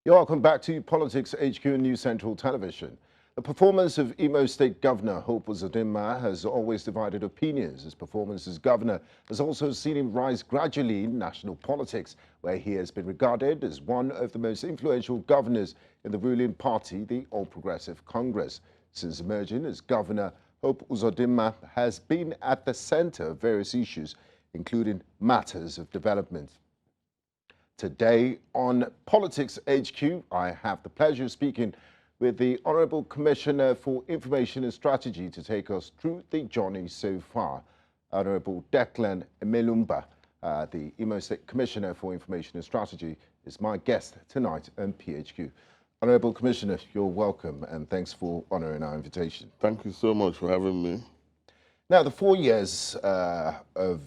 You're welcome back to Politics HQ and News Central Television. The performance of Imo State Governor Hope Uzodinma has always divided opinions. His performance as governor has also seen him rise gradually in national politics, where he has been regarded as one of the most influential governors in the ruling party, the All Progressive Congress. Since emerging as governor, Hope Uzodinma has been at the center of various issues, including matters of development. Today on Politics HQ, I have the pleasure of speaking with the Honourable Commissioner for Information and Strategy to take us through the journey so far. Honourable Declan Emelumba, the Imo State Commissioner for Information and Strategy, is my guest tonight on PHQ. Honourable Commissioner, you're welcome and thanks for honouring our invitation. Thank you so much for having me. Now, the 4 years of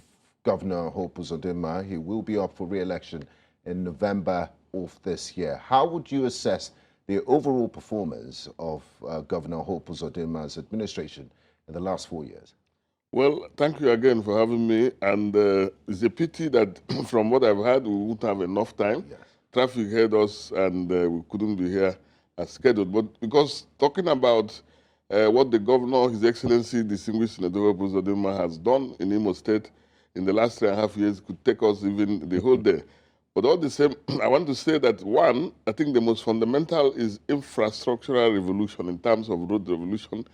Governor Hope Uzodinma, he will be up for re-election in November of this year. How would you assess the overall performance of Governor Hope Uzodinma's administration in the last 4 years? Well, thank you again for having me. And it's a pity that from what I've heard, we won't have enough time. Yes. Traffic held us and we couldn't be here as scheduled. But because talking about what the governor, His Excellency, Distinguished Senator Hope Uzodinma has done in Imo State in the last 3.5 years could take us even the whole day. But all the same, I want to say that one, I think the most fundamental is infrastructural revolution in terms of road revolution.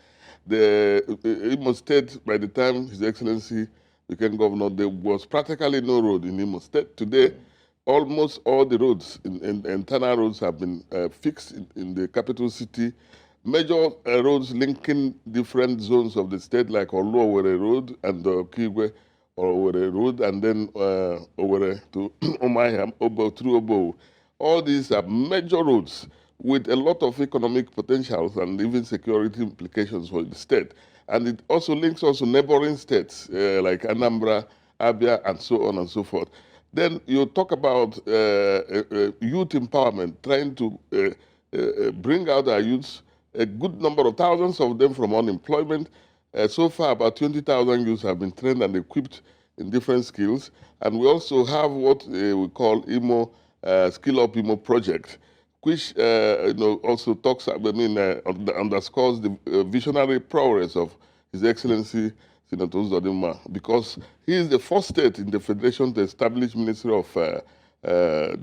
The Imo State, by the time His Excellency became governor, there was practically no road in Imo State. Today, almost all the roads, internal roads have been fixed in the capital city. Major roads linking different zones of the state, like Oluwere Road and Kigwe, Owerri Road, and then Owerri to Umuahia, through Obo. All these are major roads with a lot of economic potentials and even security implications for the state. And it also links also neighboring states like Anambra, Abia, and so on and so forth. Then you talk about youth empowerment, trying to bring out our youths, a good number of thousands of them from unemployment. So far, about 20,000 youths have been trained and equipped in different skills. And we also have what we call Imo Skill Up Imo project, which also talks, underscores the visionary prowess of His Excellency Senator Uzodinma, because he is the first state in the Federation to establish Ministry of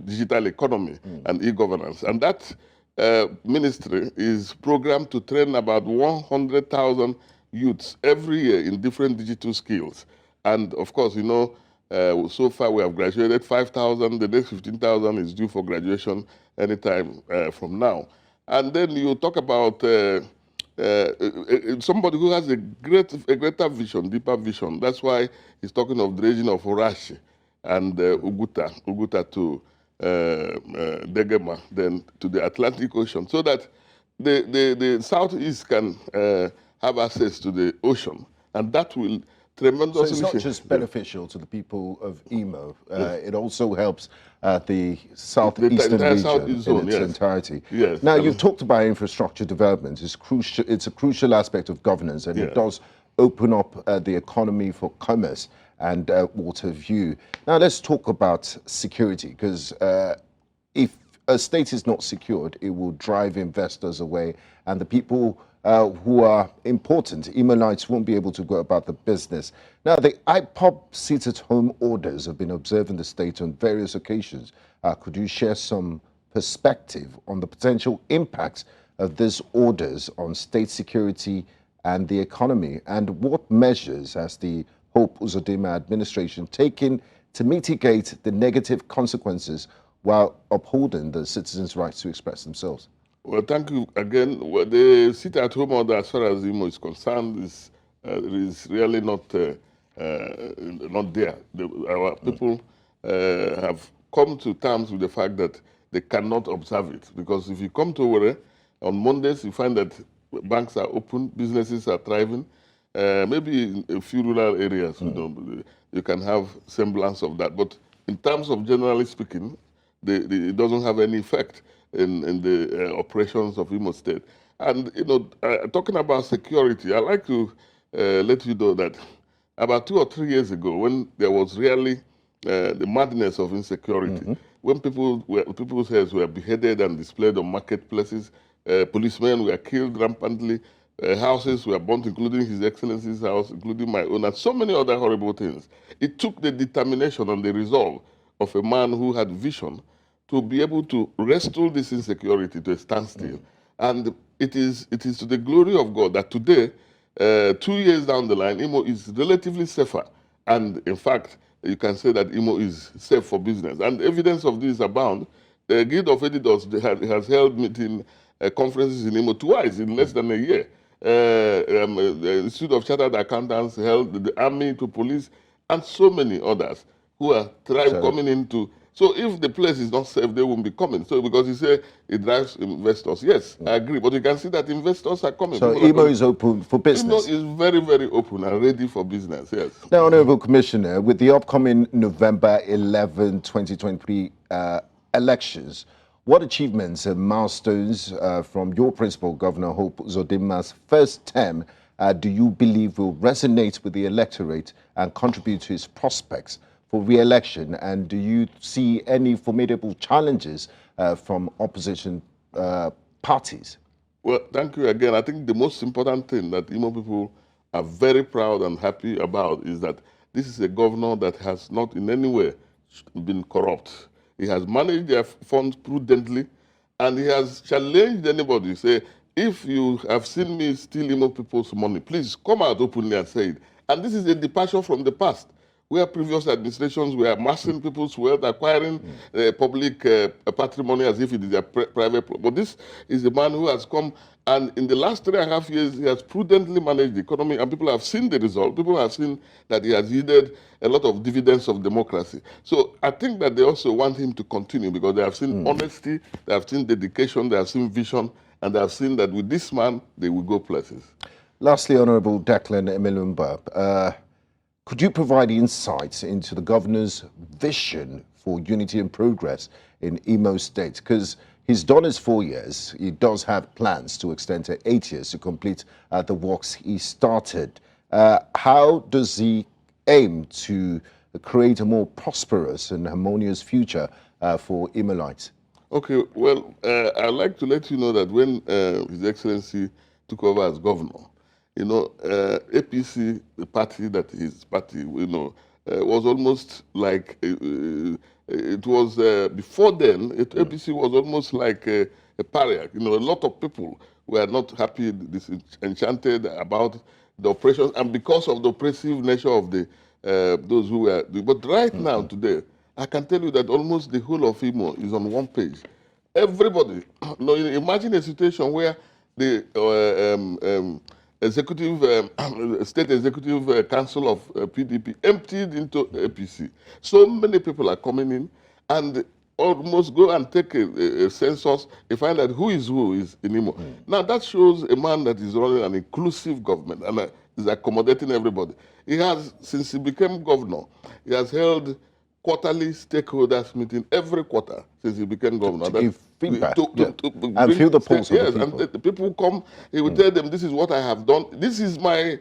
Digital Economy and E-Governance. And that ministry is programmed to train about 100,000 youths every year in different digital skills. And of course, so far we have graduated 5,000. The next 15,000 is due for graduation anytime from now. And then you talk about somebody who has a greater vision, deeper vision. That's why he's talking of the region of Orashi and Uguta to Degema, then to the Atlantic Ocean, so that the Southeast can have access to the ocean, and that will tremendously... So it's not just beneficial to the people of Imo, it also helps the southeastern region in its entirety. Yes. Now, you've talked about infrastructure development. It's a crucial aspect of governance, and it does open up the economy for commerce and water view. Now, let's talk about security, because if a state is not secured, it will drive investors away, and the people who are important, Imonites, won't be able to go about the business. Now, the IPOB sit-at-home orders have been observed in the state on various occasions. Could you share some perspective on the potential impacts of these orders on state security and the economy? And what measures has the Hope Uzodinma administration taken to mitigate the negative consequences while upholding the citizens' rights to express themselves? Well, thank you again. Well, the sit-at-home order, as far as Imo is concerned, is really not there. Our people have come to terms with the fact that they cannot observe it, because if you come to Owerri on Mondays, you find that banks are open, businesses are thriving. Maybe in a few rural areas, you can have semblance of that. But in terms of generally speaking, it doesn't have any effect in the operations of Imo State. And, talking about security, I'd like to let you know that about 2 or 3 years ago, when there was really the madness of insecurity, when people's heads were beheaded and displayed on marketplaces, policemen were killed rampantly, houses were burnt, including His Excellency's house, including my own, and so many other horrible things. It took the determination and the resolve of a man who had vision to be able to wrestle this insecurity to a standstill. And it is to the glory of God that today, 2 years down the line, Imo is relatively safer. And in fact, you can say that Imo is safe for business. And evidence of this abound. The Guild of Editors has held conferences in Imo twice in less than a year. The Institute of Chartered Accountants held, the Army to police, and so many others who are coming into. So if the place is not safe, they won't be coming. So because you say it drives investors. Yes, I agree. But you can see that investors are coming. So Imo is open for business. Imo is very, very open and ready for business, yes. Now, Honourable Commissioner, with the upcoming November 11, 2023 elections, what achievements and milestones from your principal, Governor Hope Uzodinma's first term, do you believe will resonate with the electorate and contribute to his prospects for re-election? And do you see any formidable challenges from opposition parties? Well, thank you again. I think the most important thing that Imo people are very proud and happy about is that this is a governor that has not in any way been corrupt. He has managed their funds prudently, and he has challenged anybody. Say, if you have seen me steal Imo people's money, please come out openly and say it. And this is a departure from the past, where previous administrations were amassing people's wealth, acquiring public patrimony as if it is a private. But this is a man who has come, and in the last 3.5 years, he has prudently managed the economy, and people have seen the result. People have seen that he has yielded a lot of dividends of democracy. So I think that they also want him to continue because they have seen honesty, they have seen dedication, they have seen vision, and they have seen that with this man, they will go places. Lastly, Honourable Declan Emelumba, could you provide insights into the governor's vision for unity and progress in Imo State? Because he's done his 4 years. He does have plans to extend to 8 years to complete the works he started. How does he aim to create a more prosperous and harmonious future for Imolites? Okay, well, I'd like to let you know that when His Excellency took over as governor, you know, APC, the party that his party, you know, was almost like, it was, before then, APC was almost like a pariah. You know, a lot of people were not happy, disenchanted about the oppression, and because of the oppressive nature of the those who were, but right now, today, I can tell you that almost the whole of Imo is on one page. Everybody, you know, imagine a situation where the State Executive Council of PDP emptied into APC. So many people are coming in and almost go and take a census and find out who is in Imo. Now that shows a man that is running an inclusive government and is accommodating everybody. He has, since he became governor, he has held quarterly stakeholders meeting every quarter since he became governor. To give feedback and feel the pulse of the people. And the people come, he will tell them, this is what I have done, this is my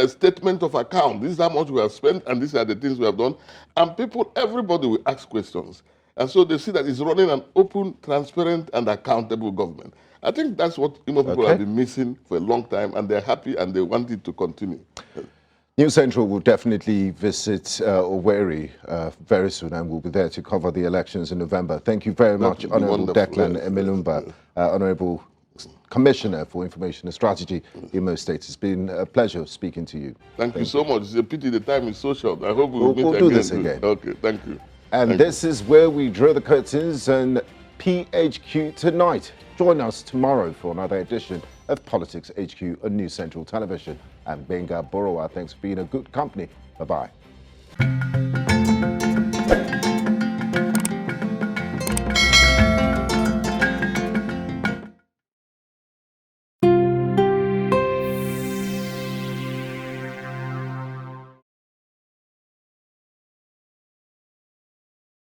statement of account, this is how much we have spent, and these are the things we have done. And people, everybody will ask questions. And so they see that he's running an open, transparent, and accountable government. I think that's what Imo people have been missing for a long time, and they're happy and they want it to continue. News Central will definitely visit Owerri very soon, and we'll be there to cover the elections in November. Thank you very much, Honourable Declan Emelumba, Honourable Commissioner for Information and Strategy, Imo State. It's been a pleasure speaking to you. Thank you so much. It's a pity the time is so short. I hope we'll do this again. Okay, thank you. And this is where we draw the curtains on PHQ tonight. Join us tomorrow for another edition of Politics HQ on News Central Television. I'm Gbenga Aborowa. Thanks for being a good company. Bye-bye.